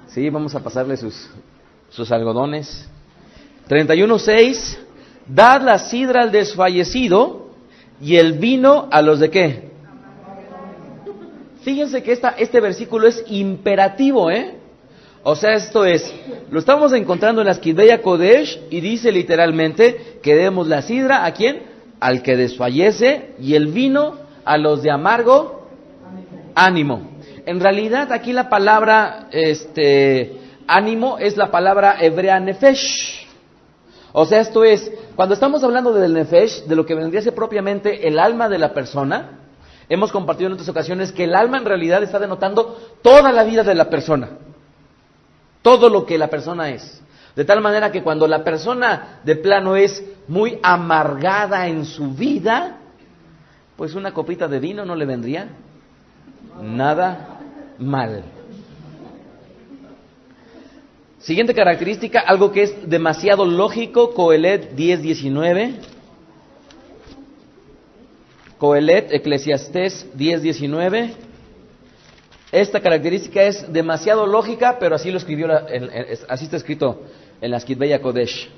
Sí, vamos a pasarle sus algodones. 31:6. Dad la sidra al desfallecido y el vino a los de ¿qué? Fíjense que este versículo es imperativo, O sea, esto es, lo estamos encontrando en la Skidbeya Kodesh y dice literalmente que demos la sidra ¿a quién? Al que desfallece, y el vino a los de amargo ánimo. En realidad aquí la palabra ánimo es la palabra hebrea nefesh. O sea, esto es, cuando estamos hablando del nefesh, de lo que vendría a ser propiamente el alma de la persona, hemos compartido en otras ocasiones que el alma en realidad está denotando toda la vida de la persona. Todo lo que la persona es. De tal manera que cuando la persona de plano es muy amargada en su vida, pues una copita de vino no le vendría nada mal. Siguiente característica, algo que es demasiado lógico, Coelet 10:19. Coelet, Eclesiastés 10:19. Esta característica es demasiado lógica, pero así lo escribió, así está escrito en la Skidbeya Kodesh.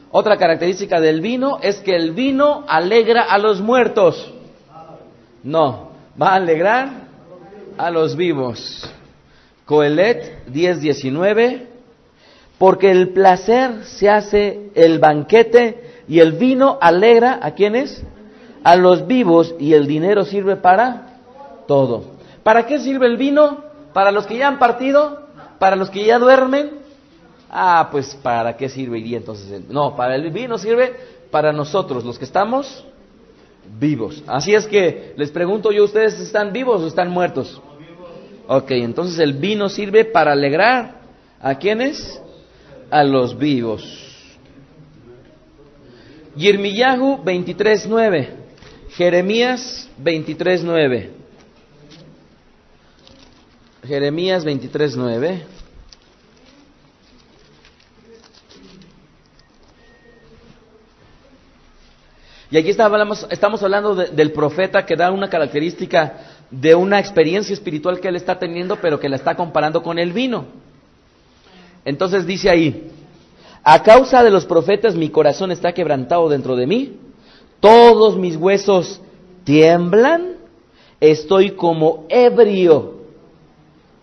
Otra característica del vino es que el vino alegra a los muertos. No, va a alegrar a los vivos. Coelet 10:19. Porque el placer se hace el banquete y el vino alegra ¿a quiénes? A los vivos, y el dinero sirve para todo. ¿Para qué sirve el vino? ¿Para los que ya han partido? ¿Para los que ya duermen? Pues ¿para qué serviría entonces? No, para el vino sirve para nosotros, los que estamos vivos. Así es que les pregunto yo, ¿ustedes están vivos o están muertos? Ok, entonces el vino sirve para alegrar ¿a quiénes? A los vivos. Yirmiyahu 23:9. Jeremías 23:9. Jeremías 23:9. Y aquí estamos hablando del profeta que da una característica de una experiencia espiritual que él está teniendo, pero que la está comparando con el vino. Entonces dice ahí: a causa de los profetas mi corazón está quebrantado dentro de mí, todos mis huesos tiemblan, estoy como ebrio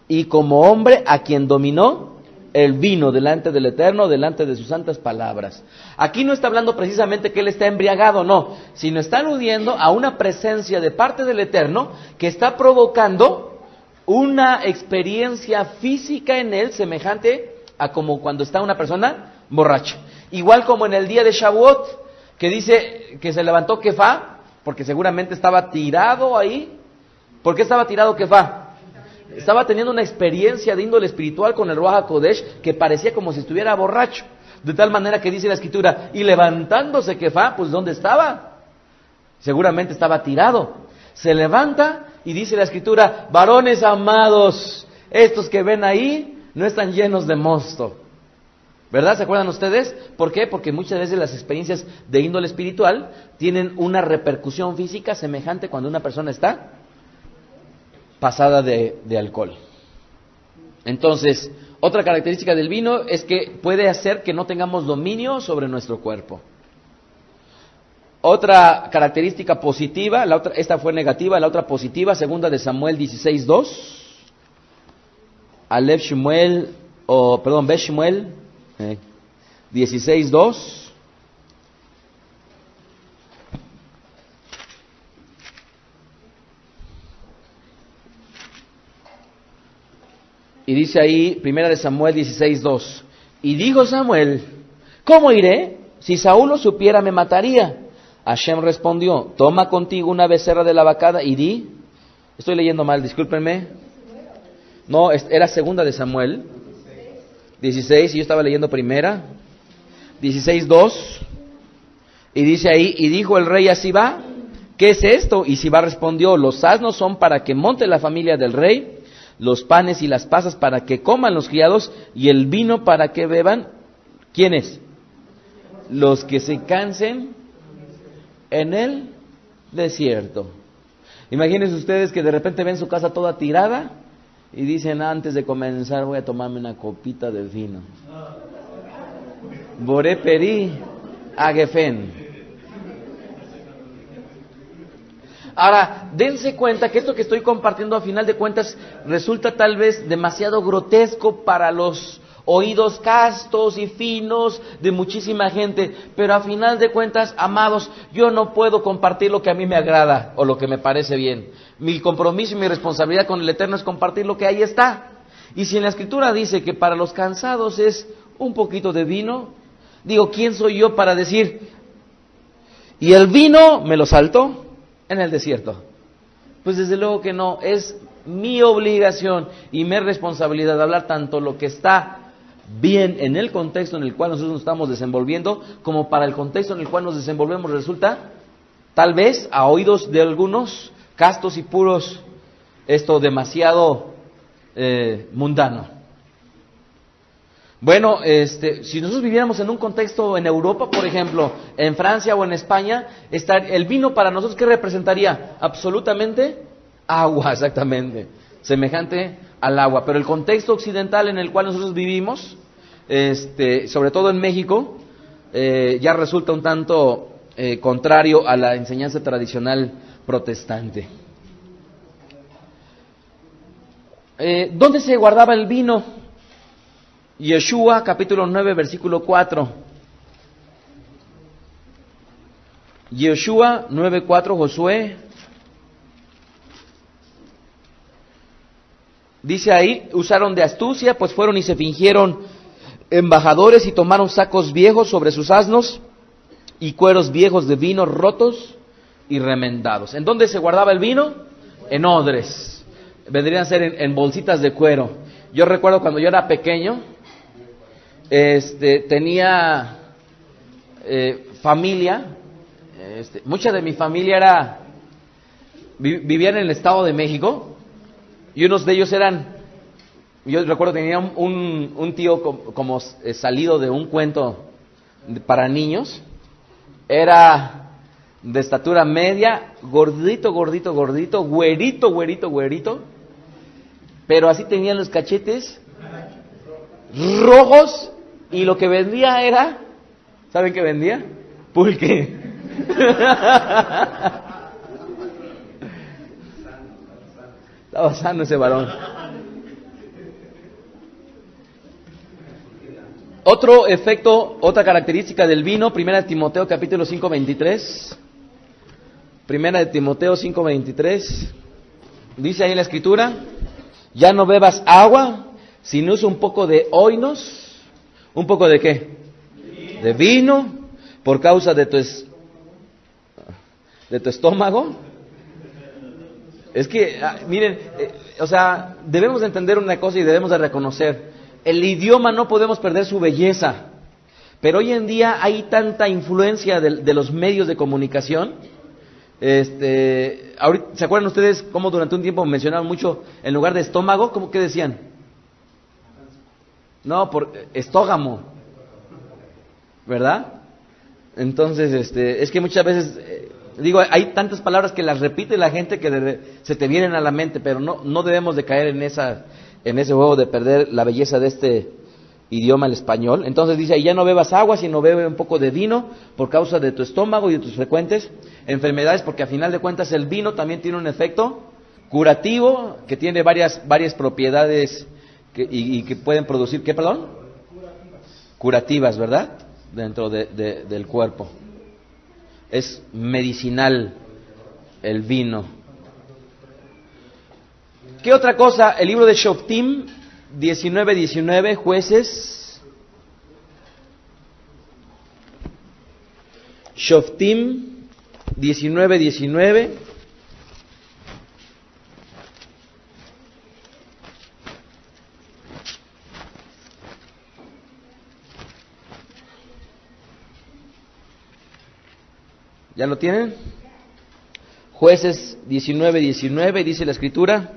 y como hombre a quien dominó el vino delante del Eterno, delante de sus santas palabras. Aquí no está hablando precisamente que él está embriagado, no, sino está aludiendo a una presencia de parte del Eterno que está provocando una experiencia física en él semejante a como cuando está una persona borracha. Igual como en el día de Shavuot, que dice que se levantó Kefá, porque seguramente estaba tirado ahí. ¿Por qué estaba tirado Kefá? Estaba teniendo una experiencia de índole espiritual con el Ruach HaKodesh que parecía como si estuviera borracho. De tal manera que dice la Escritura, y levantándose Kefá, pues ¿dónde estaba? Seguramente estaba tirado. Se levanta y dice la Escritura, varones amados, estos que ven ahí no están llenos de mosto. ¿Verdad? ¿Se acuerdan ustedes? ¿Por qué? Porque muchas veces las experiencias de índole espiritual tienen una repercusión física semejante cuando una persona está pasada de alcohol. Entonces, otra característica del vino es que puede hacer que no tengamos dominio sobre nuestro cuerpo. Otra característica positiva, esta fue negativa, la otra positiva, segunda de Samuel 16:2. Alef Shmuel, Be Shmuel 16:2. Y dice ahí, primera de Samuel 16:2. Y dijo Samuel, ¿cómo iré? Si Saúl lo supiera, me mataría. Hashem respondió, toma contigo una becerra de la vacada y di. Estoy leyendo mal, discúlpenme. No, era segunda de Samuel 16, y yo estaba leyendo primera. 16:2. Y dice ahí, y dijo el rey a Sibá, ¿qué es esto? Y Sibá respondió, los asnos son para que monte la familia del rey, los panes y las pasas para que coman los criados, y el vino para que beban, ¿quiénes? Los que se cansen en el desierto. Imagínense ustedes que de repente ven su casa toda tirada y dicen, antes de comenzar voy a tomarme una copita de vino. Boré Peri Agefen. Ahora, dense cuenta que esto que estoy compartiendo a final de cuentas resulta tal vez demasiado grotesco para los oídos castos y finos de muchísima gente, pero a final de cuentas, amados, yo no puedo compartir lo que a mí me agrada o lo que me parece bien. Mi compromiso y mi responsabilidad con el Eterno es compartir lo que ahí está. Y si en la Escritura dice que para los cansados es un poquito de vino, digo, ¿quién soy yo para decir, y el vino me lo saltó en el desierto? Pues desde luego que no, es mi obligación y mi responsabilidad de hablar tanto lo que está bien en el contexto en el cual nosotros nos estamos desenvolviendo, como para el contexto en el cual nos desenvolvemos resulta, tal vez a oídos de algunos, castos y puros, esto demasiado mundano. Bueno, si nosotros viviéramos en un contexto en Europa, por ejemplo, en Francia o en España, el vino para nosotros, ¿qué representaría? Absolutamente agua, exactamente, semejante al agua. Pero el contexto occidental en el cual nosotros vivimos, sobre todo en México, ya resulta un tanto contrario a la enseñanza tradicional protestante. ¿Dónde se guardaba el vino? Yeshua, capítulo 9, versículo 4. Yeshua 9:4, Josué. Dice ahí, usaron de astucia, pues fueron y se fingieron embajadores y tomaron sacos viejos sobre sus asnos y cueros viejos de vino rotos y remendados. ¿En dónde se guardaba el vino? En odres. Vendrían a ser en bolsitas de cuero. Yo recuerdo cuando yo era pequeño, tenía familia, mucha de mi familia vivía en el Estado de México, y unos de ellos yo recuerdo tenía un tío como salido de un cuento para niños, era de estatura media, gordito, güerito, pero así tenían los cachetes rojos, y lo que vendía era, ¿saben qué vendía? Pulque. Estaba sano ese varón. Otro efecto, otra característica del vino, 1 Timoteo capítulo 5:23. 1 Timoteo 5:23. Dice ahí en la Escritura, ya no bebas agua, sino usa un poco de oinos. ¿Un poco de qué? De vino, por causa de tu estómago. Es que, miren, debemos de entender una cosa y debemos de reconocer, el idioma no podemos perder su belleza, pero hoy en día hay tanta influencia de los medios de comunicación. Ahorita, ¿se acuerdan ustedes cómo durante un tiempo mencionaban mucho, en lugar de estómago, cómo que decían? No, por estógamo, ¿verdad? Entonces, es que muchas veces, hay tantas palabras que las repite la gente que se te vienen a la mente, pero no debemos de caer en ese juego de perder la belleza de este idioma, el español. Entonces dice, ya no bebas agua, sino bebe un poco de vino por causa de tu estómago y de tus frecuentes enfermedades, porque a final de cuentas el vino también tiene un efecto curativo, que tiene varias propiedades y que pueden producir, ¿qué, perdón? Curativas, ¿verdad? Dentro del cuerpo. Es medicinal el vino. ¿Qué otra cosa? El libro de Shoftim 19:19, Jueces. Shoftim 19:19. ¿Ya lo tienen? Jueces 19:19, dice la Escritura,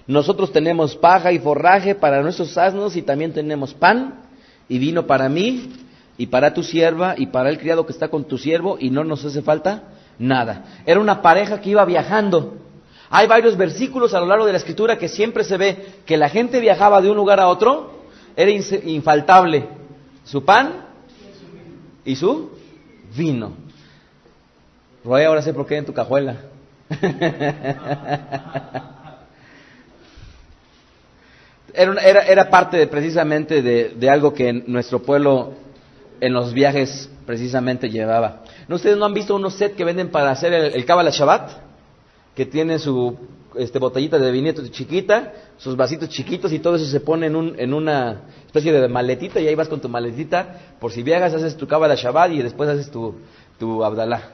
nosotros tenemos paja y forraje para nuestros asnos, y también tenemos pan y vino para mí y para tu sierva y para el criado que está con tu siervo, y no nos hace falta nada. Era una pareja que iba viajando. Hay varios versículos a lo largo de la Escritura que siempre se ve que la gente viajaba de un lugar a otro, era infaltable su pan y su vino. Roy, ahora sé por qué en tu cajuela. era parte precisamente de algo que nuestro pueblo en los viajes precisamente llevaba. ¿No, ustedes no han visto unos sets que venden para hacer el Kabbalah Shabbat? Que tiene su botellita de vinito chiquita, sus vasitos chiquitos y todo eso se pone en una especie de maletita, y ahí vas con tu maletita, por si viajas haces tu Kabbalah Shabbat y después haces tu Abdalá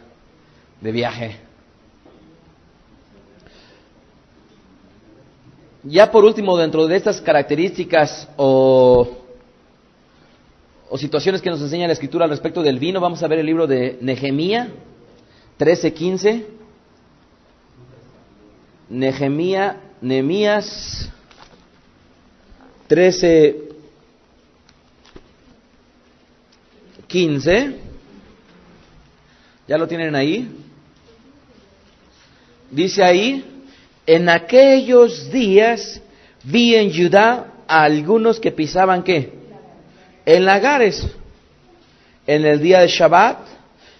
de viaje. Ya por último, dentro de estas características o situaciones que nos enseña la Escritura al respecto del vino, vamos a ver el libro de Nehemías 13:15. Nehemías 13:15. ¿Ya lo tienen ahí? Dice ahí: en aquellos días vi en Judá a algunos que pisaban ¿qué? En lagares, en el día de Shabbat,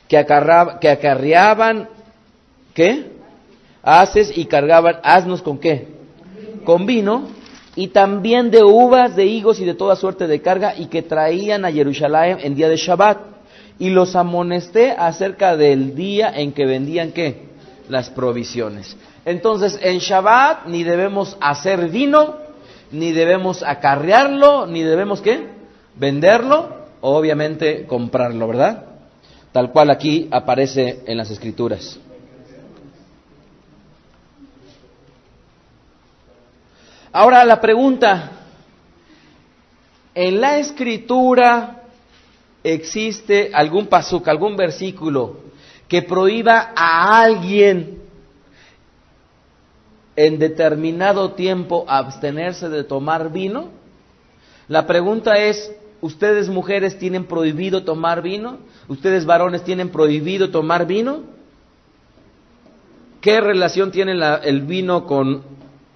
que acarreaban ¿qué? Haces y cargaban asnos ¿con qué? Con vino, y también de uvas, de higos y de toda suerte de carga, y que traían a Jerusalén en día de Shabbat. Y los amonesté acerca del día en que vendían ¿qué? Las provisiones. Entonces, en Shabbat ni debemos hacer vino, ni debemos acarrearlo, ni debemos ¿qué? Venderlo, o obviamente comprarlo, ¿verdad? Tal cual aquí aparece en las Escrituras. Ahora la pregunta: ¿en la Escritura existe algún pasuk, algún versículo que prohíba a alguien en determinado tiempo abstenerse de tomar vino? La pregunta es: ¿ustedes mujeres tienen prohibido tomar vino? ¿Ustedes varones tienen prohibido tomar vino? ¿Qué relación tiene el vino con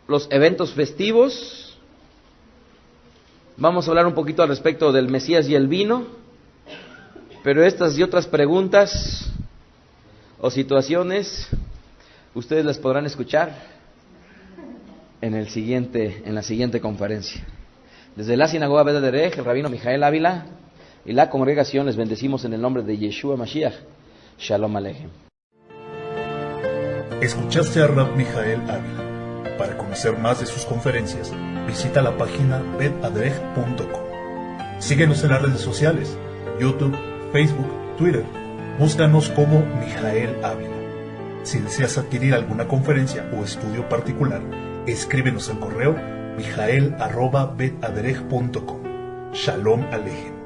los eventos festivos? Vamos a hablar un poquito al respecto del Mesías y el vino, pero estas y otras preguntas o situaciones ustedes las podrán escuchar en la siguiente conferencia. Desde la Sinagoga Bet Aderech, el rabino Mijael Ávila y la congregación les bendecimos en el nombre de Yeshua Mashiach. Shalom Aleichem. Escuchaste a Rab Mijael Ávila. Para conocer más de sus conferencias, visita la página betaderech.com. Síguenos en las redes sociales, YouTube, Facebook, Twitter. Búscanos como Mijael Ávila. Si deseas adquirir alguna conferencia o estudio particular, escríbenos al correo mijael@betaderech.com. Shalom Aleichem.